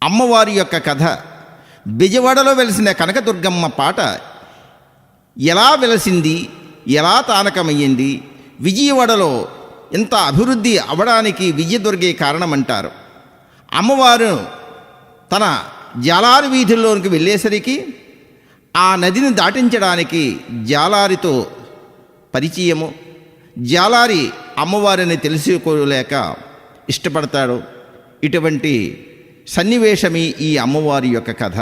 అమ్మవారి యొక్క కథ. బెజవాడలో వెలిసిన కనకదుర్గమ్మ పాట ఎలా వెలసింది, ఎలా తానకమయ్యింది, విజయవాడలో ఇంత అభివృద్ధి అవ్వడానికి విజయదుర్గే కారణమంటారు. అమ్మవారు తన జాలారి వీధుల్లోనికి వెళ్ళేసరికి ఆ నదిని దాటించడానికి జాలారితో పరిచయము. జాలారి అమ్మవారిని తెలుసుకోలేక ఇష్టపడతాడు. ఇటువంటి సన్నివేశమే ఈ అమ్మవారి యొక్క కథ.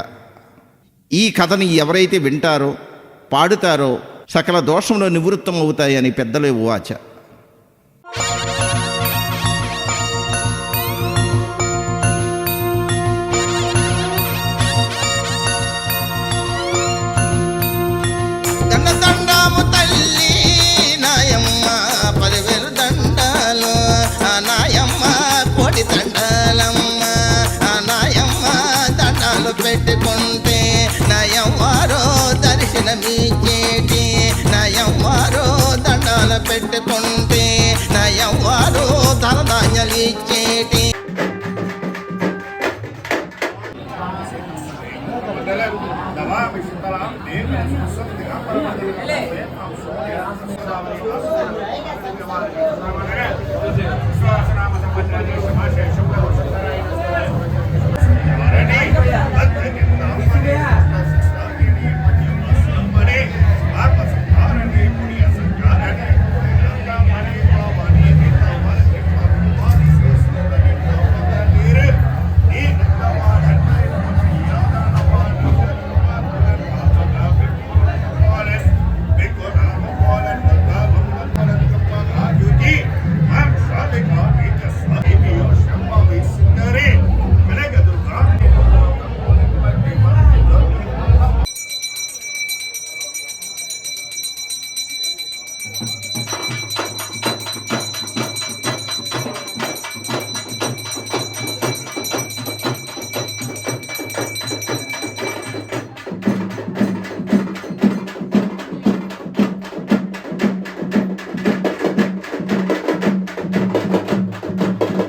ఈ కథని ఎవరైతే వింటారో, పాడుతారో సకల దోషంలో నివృత్తం అవుతాయని పెద్దలు వాచ. దండము తల్లి నాయమ్మ, 10,000 దండాలు నాయమ్మ, కోటి దండాలమ్మ నాయమ్మ. దండాలు పెట్టుకుంటే నయమ్మారో దర్శనమిచ్చేటి, నయమ్మారో దండాలు పెట్టుకుంటే నయమ్మారో ధనధాన్యాలు ఇచ్చేటి.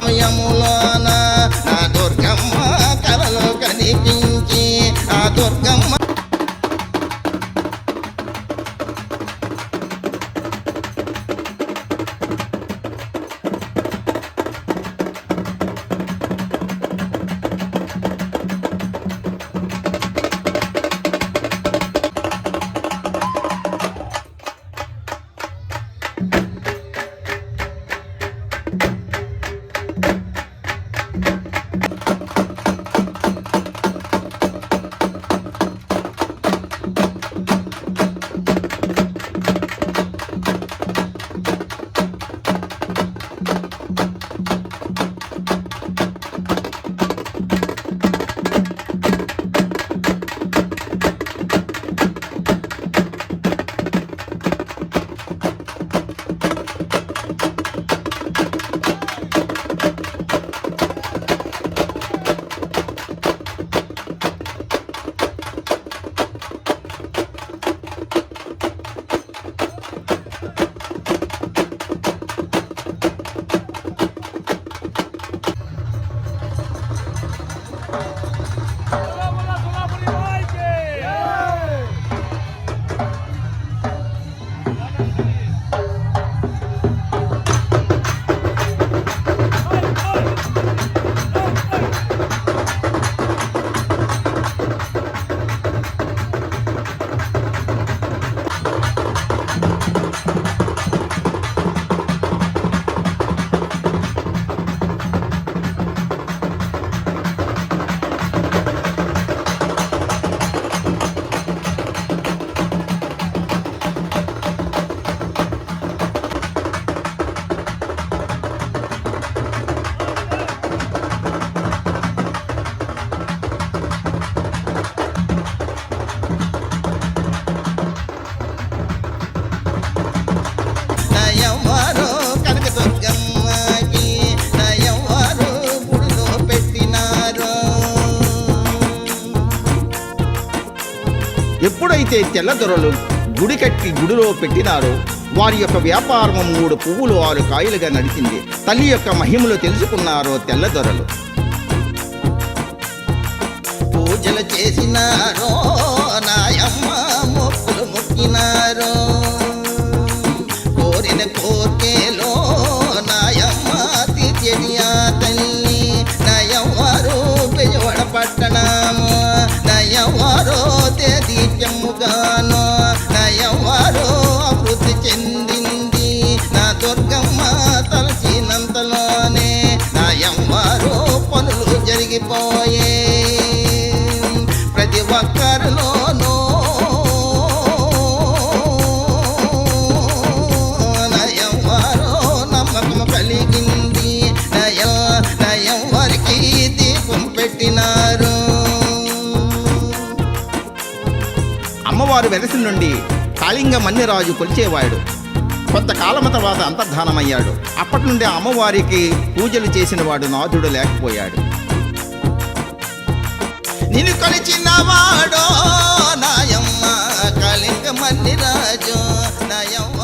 సమయములోన ఆ దుర్గమ్మ కలలో కనిపించి, ఆ దుర్గమ్మ ఎప్పుడైతే తెల్లదొరలు గుడి కట్టి గుడిలో పెట్టినారో వారి యొక్క వ్యాపారం 3 పువ్వులు 6 కాయలుగా నడిచింది. తల్లి యొక్క మహిమలు తెలుసుకున్నారో తెల్లదొరలు. పూజలు చేసినారో నాయమ్మ మొక్కులు మొక్కినారో కోరిన కోర్కెలో నాయమ్మ తీర్చేది ఆ తల్లి నయవారు బెజవాడ పట్టణము నయవారో తేదీత్యముగాను నయవారో అభివృద్ధి చెందింది నా దుర్గమ్మ తలచినంతలోనే నయవారో పనులు జరిగిపోయే ప్రతి ఒక్కరిలోనూ నయవారో నమ్మకం కలిగింది నయం వారికి దీపం పెట్టినారు అమ్మవారు వెలసి నుండి కాళింగ మన్యరాజు కొలిచేవాడు. కొంతకాలము తర్వాత అంతర్ధానమయ్యాడు. అప్పటి నుండి అమ్మవారికి పూజలు చేసిన వాడు నాథుడు లేకపోయాడు. నిన్ను కొలిచిన వాడో నాయమ్మ కాళింగ మల్లిరాజు నయమ్మ